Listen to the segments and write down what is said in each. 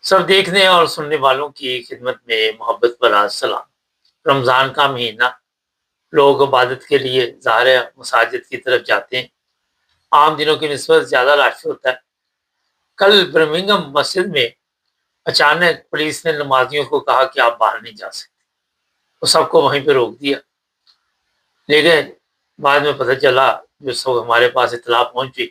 سب دیکھنے اور سننے والوں کی خدمت میں محبت پر السلام۔ رمضان کا مہینہ، لوگ عبادت کے لیے ظاہر مساجد کی طرف جاتے ہیں۔ عام دنوں کی نسبت زیادہ رش ہوتا ہے۔ کل برمنگھم مسجد میں اچانک پولیس نے نمازیوں کو کہا کہ آپ باہر نہیں جا سکتے، وہ سب کو وہیں پہ روک دیا۔ لیکن بعد میں پتہ چلا، جو سب ہمارے پاس اطلاع پہنچی،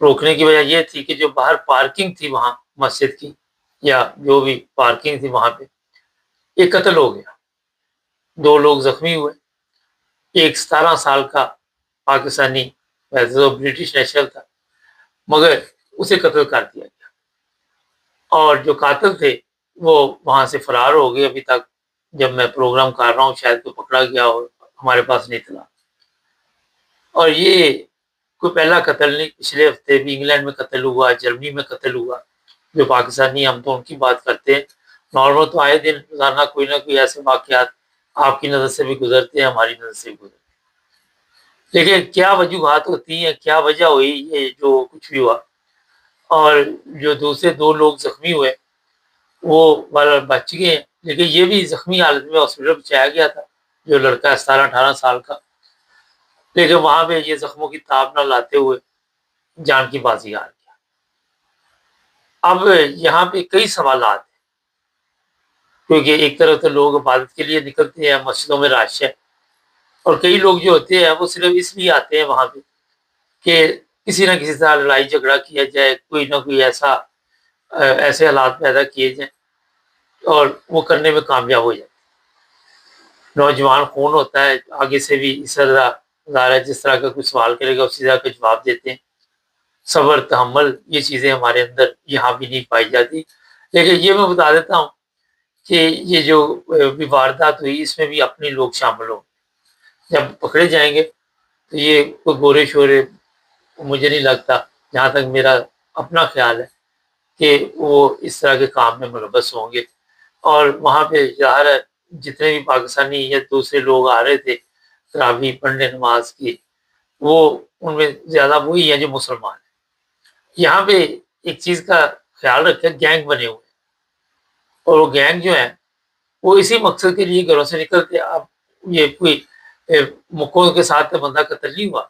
روکنے کی وجہ یہ تھی کہ جو باہر پارکنگ تھی وہاں مسجد کی، یا جو بھی پارکنگ تھی وہاں پہ، ایک قتل ہو گیا، 2 لوگ زخمی ہوئے۔ ایک 17 سال کا پاکستانی، ویسے تو برٹش نیشنل تھا، مگر اسے قتل کر دیا گیا، اور جو قاتل تھے وہ وہاں سے فرار ہو گئے۔ ابھی تک جب میں پروگرام کر رہا ہوں شاید کوئی پکڑا گیا ہو، ہمارے پاس نہیں اطلاع۔ اور یہ کوئی پہلا قتل نہیں، پچھلے ہفتے بھی انگلینڈ میں قتل ہوا، جرمنی میں قتل ہوا۔ جو پاکستانی، ہم تو ان کی بات کرتے ہیں، نارمل تو آئے دن روزانہ کوئی نہ کوئی ایسے واقعات آپ کی نظر سے بھی گزرتے ہیں، ہماری نظر سے بھی گزرتے ہیں۔ لیکن کیا وجوہات ہوتی ہیں، کیا وجہ ہوئی یہ جو کچھ بھی ہوا، اور جو دوسرے 2 لوگ زخمی ہوئے وہ والا بچ گئے ہیں، لیکن یہ بھی زخمی حالت میں ہاسپٹل پہنچایا گیا تھا، جو لڑکا 17-18 سال کا، لیکن وہاں پہ یہ زخموں کی تاب نہ لاتے ہوئے جان کی بازی ہار گیا۔ اب یہاں پہ کئی سوالات ہیں، کیونکہ ایک طرف تو لوگ عبادت کے لیے نکلتے ہیں، مسجدوں میں رش ہے، اور کئی لوگ جو ہوتے ہیں وہ صرف اس لیے آتے ہیں وہاں پہ کہ کسی نہ کسی طرح لڑائی جھگڑا کیا جائے، کوئی نہ کوئی ایسے حالات پیدا کیے جائیں، اور وہ کرنے میں کامیاب ہو جائے۔ نوجوان خون ہوتا ہے، آگے سے بھی اس طرح ظاہر ہے جس طرح کا کوئی سوال کرے گا اسی طرح کا جواب دیتے ہیں۔ صبر، تحمل، یہ چیزیں ہمارے اندر یہاں بھی نہیں پائی جاتی۔ لیکن یہ میں بتا دیتا ہوں کہ یہ جو بھی واردات ہوئی اس میں بھی اپنے لوگ شامل ہوں۔ جب پکڑے جائیں گے تو یہ کوئی گورے شورے، مجھے نہیں لگتا، جہاں تک میرا اپنا خیال ہے، کہ وہ اس طرح کے کام میں ملوث ہوں گے۔ اور وہاں پہ ظاہر ہے جتنے بھی پاکستانی یا دوسرے لوگ آ رہے تھے تراویح پڑھنے، نماز کی، وہ ان میں زیادہ وہی ہیں جو مسلمان ہیں۔ یہاں پہ ایک چیز کا خیال رکھیں، گینگ بنے ہوئے ہیں، اور وہ گینگ جو ہیں وہ اسی مقصد کے لیے گھروں سے نکلتے۔ اب یہ کوئی مکوں کے ساتھ بندہ قتل نہیں ہوا،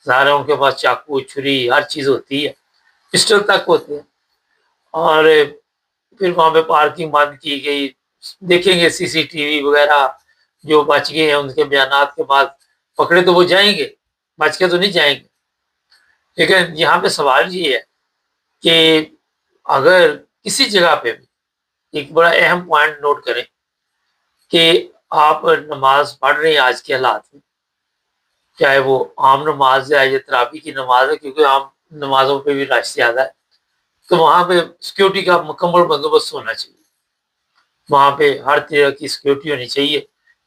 ظاہر ہے ان کے پاس چاقو، چھری، ہر چیز ہوتی ہے، پسٹل تک ہوتے ہیں۔ اور پھر وہاں پہ پارکنگ بند کی گئی، دیکھیں گے CCTV وغیرہ، جو بچ گئے ہیں ان کے بیانات کے بعد پکڑے تو وہ جائیں گے، بچ کے تو نہیں جائیں گے۔ لیکن یہاں پہ سوال یہ ہے کہ اگر کسی جگہ پہ بھی، ایک بڑا اہم پوائنٹ نوٹ کریں کہ آپ نماز پڑھ رہے ہیں آج کے حالات میں، چاہے وہ عام نماز ہے یا تراویح کی نماز ہے، کیونکہ عام نمازوں پہ بھی رش زیادہ ہے، تو وہاں پہ سیکیورٹی کا مکمل بندوبست ہونا چاہیے۔ وہاں پہ ہر طرح کی سیکیورٹی ہونی چاہیے،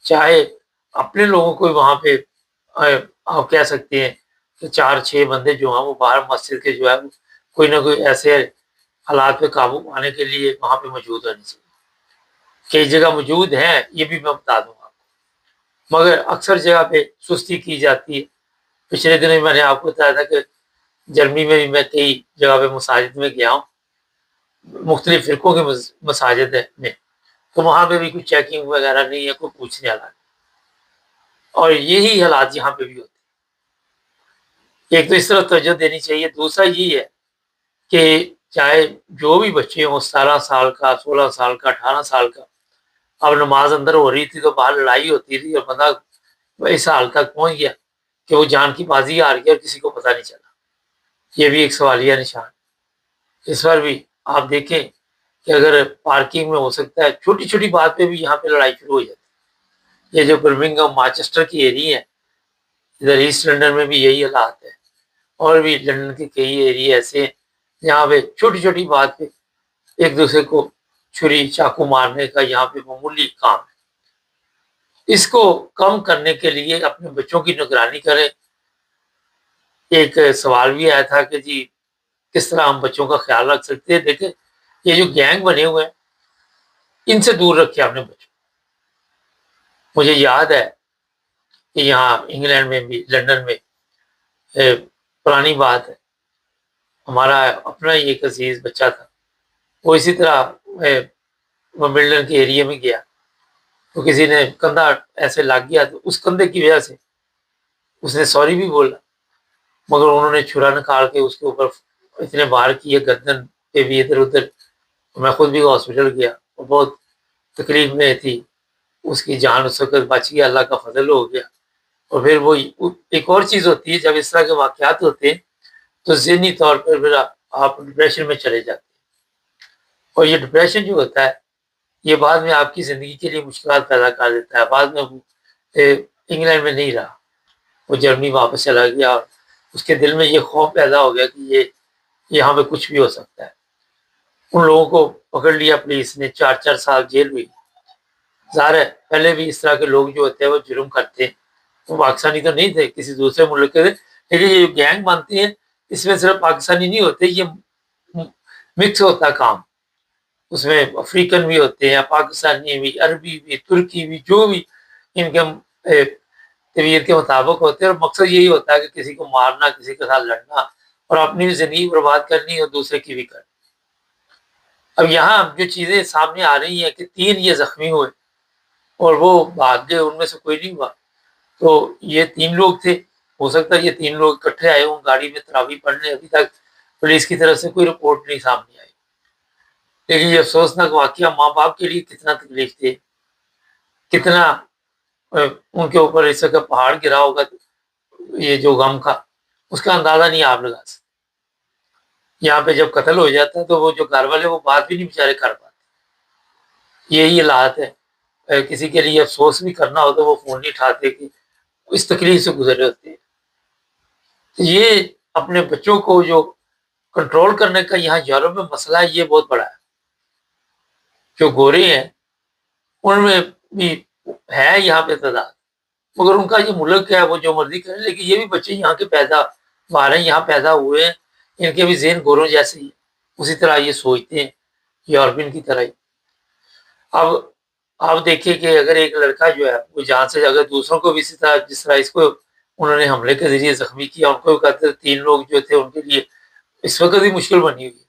چاہے اپنے لوگوں کو وہاں پہ آپ کہہ سکتے ہیں کہ 4-6 بندے جو ہیں وہ باہر مسجد کے جو ہے کوئی نہ کوئی ایسے حالات پہ قابو پانے کے لیے وہاں پہ موجود ہونے چاہیے۔ کئی جگہ موجود ہیں، یہ بھی میں بتا دوں گا، مگر اکثر جگہ پہ سستی کی جاتی ہے۔ پچھلے دنوں میں نے آپ کو بتایا تھا کہ جرمنی میں بھی میں کئی جگہ پہ مساجد میں گیا ہوں، مختلف فرقوں کے مساجد میں، تو وہاں پہ بھی کوئی چیکنگ وغیرہ نہیں ہے، کوئی پوچھنے والا نہیں۔ اور یہی حالات یہاں پہ بھی ہوتے ہیں۔ ایک تو اس طرح توجہ دینی چاہیے، دوسرا یہ ہے کہ چاہے جو بھی بچے ہوں، 17 سال کا، 16 سال کا، 18 سال کا، اب نماز اندر ہو رہی تھی تو باہر لڑائی ہوتی تھی، اور بندہ اس حال تک پہنچ گیا کہ وہ جان کی بازی ہار گیا اور کسی کو پتہ نہیں چلا۔ یہ بھی ایک سوالیہ نشان۔ اس پر بھی آپ دیکھیں کہ اگر پارکنگ میں ہو سکتا ہے، چھوٹی چھوٹی بات پہ بھی یہاں پہ لڑائی شروع ہو جاتی ہے۔ یہ جو برمنگھم، مانچسٹر کی ایریا ہے، ادھر ایسٹ لنڈن میں بھی یہی حالات ہے، اور بھی لندن کے کئی ایریے ایسے ہیں جہاں پہ چھوٹی چھوٹی بات پہ ایک دوسرے کو چھری چاقو مارنے کا یہاں پہ معمولی کام ہے۔ اس کو کم کرنے کے لیے اپنے بچوں کی نگرانی کریں۔ ایک سوال بھی آیا تھا کہ جی کس طرح ہم بچوں کا خیال رکھ سکتے ہیں۔ دیکھیں یہ جو گینگ بنے ہوئے ہیں ان سے دور رکھے اپنے بچوں۔ مجھے یاد ہے کہ یہاں انگلینڈ میں بھی، لندن میں، پرانی بات ہے، ہمارا اپنا ہی ایک عزیز بچہ تھا، وہ اسی طرح विंबलडन के एरिया में गया तो किसी ने कंधा ऐसे लग गया, तो उस कंधे की वजह से उसने सॉरी भी बोला, मगर उन्होंने छुरा निकाल के उसके ऊपर इतने वार किए, गर्दन पे भी, इधर उधर। मैं खुद भी हॉस्पिटल गया और बहुत तकलीफ में थी। उसकी जान उस वक्त बच गई, अल्लाह का फजल हो गया। और फिर वो एक और चीज़ होती है, जब इस तरह के वाक़यात होते हैं तो ज़हनी तौर पर फिर आप डिप्रेशन में चले जाते हैं। और ये डिप्रेशन जो होता है, ये बाद में आपकी ज़िंदगी के लिए मुश्किलात पैदा कर देता है। बाद में वो इंग्लैंड में नहीं रहा, वो जर्मनी वापस चला गया और उसके दिल में ये खौफ पैदा हो गया कि ये यहाँ पे कुछ भी हो सकता है। उन लोगों को पकड़ लिया पुलिस ने, 4-4 साल जेल हुई। ज़ाहिर है पहले भी इस तरह के लोग जो होते हैं वो जुर्म करते हैं, वो पाकिस्तानी तो नहीं थे, किसी दूसरे मुल्क के थे, लेकिन ये गैंग बनती है, इसमें सिर्फ पाकिस्तानी नहीं होते, ये मिक्स होता है काम। उसमें अफ्रीकन भी होते हैं, पाकिस्तानी भी, अरबी भी, तुर्की भी, जो भी इनके तबीयत के मुताबिक होते हैं। और मकसद यही होता है कि किसी को मारना, किसी के साथ लड़ना और अपनी भी ज़िंदगी बर्बाद करनी और दूसरे की भी करनी। अब यहाँ जो चीज़ें सामने आ रही हैं कि 3 ये ज़ख्मी हुए और वो भाग गए, उनमें से कोई नहीं हुआ। तो ये 3 लोग थे, हो सकता है ये 3 लोग इकट्ठे आए हों गाड़ी में तरावी पढ़ने। अभी तक पुलिस की तरफ से कोई रिपोर्ट नहीं सामने आई। लेकिन ये अफ़सोसनाक वाक़या माँ-बाप के लिए कितना तकलीफ दे, कितना उनके ऊपर इस वक़्त पहाड़ गिरा होगा, ये जो गम का, उसका अंदाज़ा नहीं आप लगा सकते। यहाँ पे जब कत्ल हो जाता है तो वो जो घर वाले वो बात भी नहीं बेचारे कर पाते। यही हालात है। किसी के लिए अफ़सोस भी करना हो तो वो फ़ोन नहीं उठाते कि इस तकलीफ से गुज़र रहे होते हैं। तो ये अपने बच्चों को जो कंट्रोल करने का यहाँ यूरोप में मसला है, ये बहुत बड़ा है। जो गोरे हैं उनमें भी है यहाँ पे तादाद, मगर उनका ये मुल्क है, वो जो मर्जी करें, लेकिन ये भी बच्चे यहाँ के पैदावार हैं, यहाँ पैदा हुए हैं, इनके भी ज़हन गोरों जैसे ही है, उसी तरह ये सोचते हैं, यूरोपियन की तरह ही। अब आप देखिए कि अगर एक लड़का जो है वो जान से अगर दूसरों को भी इसी तरह, जिस तरह इसको उन्होंने हमले के ज़रिए ज़ख्मी किया, उनको कहते 3 लोग जो थे उनके लिए इस वक़्त भी मुश्किल बनी हुई है।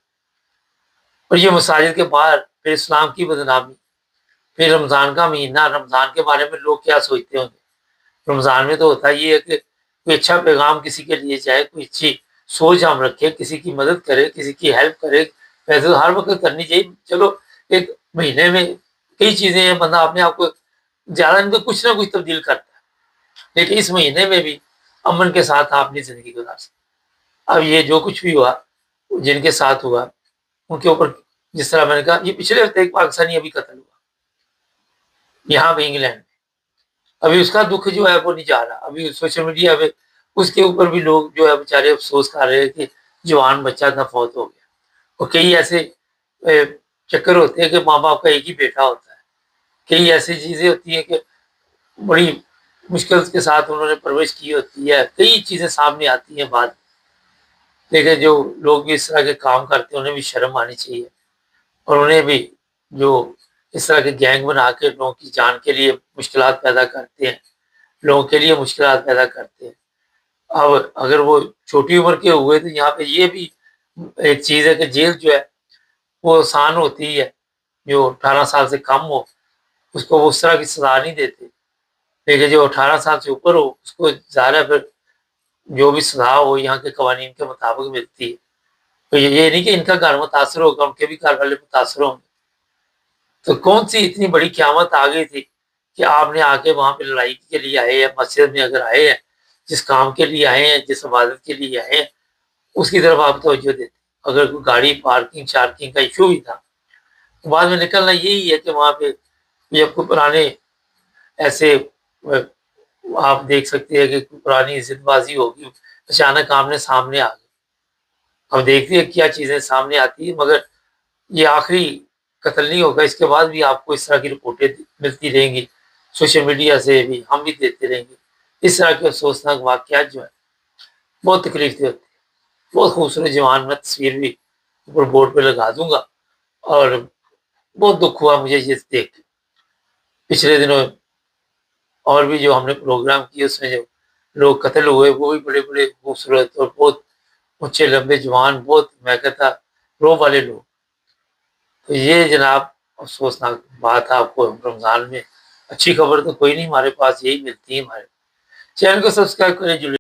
और ये मसाजिद के बाहर फिर इस्लाम की बदनामी, फिर रमज़ान का महीना, रमज़ान के बारे में लोग क्या सोचते होंगे। रमज़ान में तो होता ये है कि कोई अच्छा पैगाम किसी के लिए जाए, कोई अच्छी सोच हम रखें, किसी की मदद करें, किसी की हेल्प करें। वैसे तो हर वक़्त करनी चाहिए, चलो एक महीने में कई चीज़ें हैं, बंदा अपने आप को ज़्यादा नहीं तो कुछ ना कुछ तब्दील करता है, लेकिन इस महीने में भी अमन के साथ आप अपनी ज़िंदगी गुजार सकते। अब ये जो कुछ भी हुआ, जिनके साथ हुआ, उनके ऊपर जिस तरह मैंने कहा, ये पिछले हफ्ते एक पाकिस्तानी अभी कत्ल हुआ, यहाँ पे इंग्लैंड में। अभी उसका दुःख जो है वो नहीं जा रहा। अभी सोशल मीडिया पे उसके ऊपर भी लोग जो है बेचारे अफ़सोस कर रहे हैं कि जवान बच्चा इतना फौत हो गया। और कई ऐसे चक्कर होते हैं कि माँ-बाप का एक ही बेटा होता है। कई ऐसी चीज़ें होती हैं कि बड़ी मुश्किल के साथ उन्होंने परवरिश की होती है, कई चीज़ें सामने आती हैं बाद में। लेकिन जो लोग भी इस तरह के काम करते हैं, उन्हें भी शर्म आनी चाहिए और उन्हें भी जो इस तरह के गैंग बना के लोगों की जान के लिए मुश्किलात पैदा करते हैं, लोगों के लिए मुश्किलात पैदा करते हैं। अब अगर वो छोटी उम्र के हुए तो यहाँ पे ये भी एक चीज़ है कि जेल जो है वो आसान होती है, जो 18 साल से कम हो उसको वो उस तरह की सज़ा नहीं देते। लेकिन जो 18 साल से ऊपर हो उसको ज़ाहिर है फिर जो भी सज़ा हो यहाँ के कवानीन के मुताबिक मिलती है। तो ये नहीं कि इनका घर मुतासर होगा, उनके भी घर वाले मुतासर होंगे। तो कौन-सी इतनी बड़ी क़यामत आ गई थी कि आपने आके वहाँ पे लड़ाई के लिए आए हैं, मस्जिद में अगर आए हैं, जिस काम के लिए आए हैं, जिस इबादत के लिए आए हैं, उसकी तरफ आप तवज्जो देते। अगर कोई गाड़ी पार्किंग-शार्किंग का इश्यू भी था, तो बाद में निकलना यही है कि वहाँ पे ये आपको पुराने ऐसे आप देख सकते हैं कि पुरानी ज़िदबाज़ी होगी, अचानक आमने-सामने आ गए। अब देखते हैं क्या चीज़ें सामने आती हैं, मगर ये आखिरी कत्ल नहीं होगा, इसके बाद भी आपको इस तरह की रिपोर्टें मिलती रहेंगी, सोशल मीडिया से भी हम भी देते रहेंगे। इस तरह के अफ़सोसनाक वाक़यात जो हैं, बहुत तकलीफ़ देते हैं। बहुत खूबसूरत जवान, मैं तस्वीर भी ऊपर बोर्ड पे लगा दूँगा और बहुत दुःख हुआ मुझे ये देख के। पिछले दिनों और भी जो हमने प्रोग्राम किए उसमें जो लोग कत्ल हुए वो भी बड़े-बड़े खूबसूरत और बहुत ऊँचे लंबे जवान, बहुत मैं कहता रूह वाले लोग। تو یہ جناب افسوسناک بات ہے، آپ کو رمضان میں اچھی خبر تو کوئی نہیں ہمارے پاس، یہی ملتی ہے ہمارے چینل کو سبسکرائب کریں.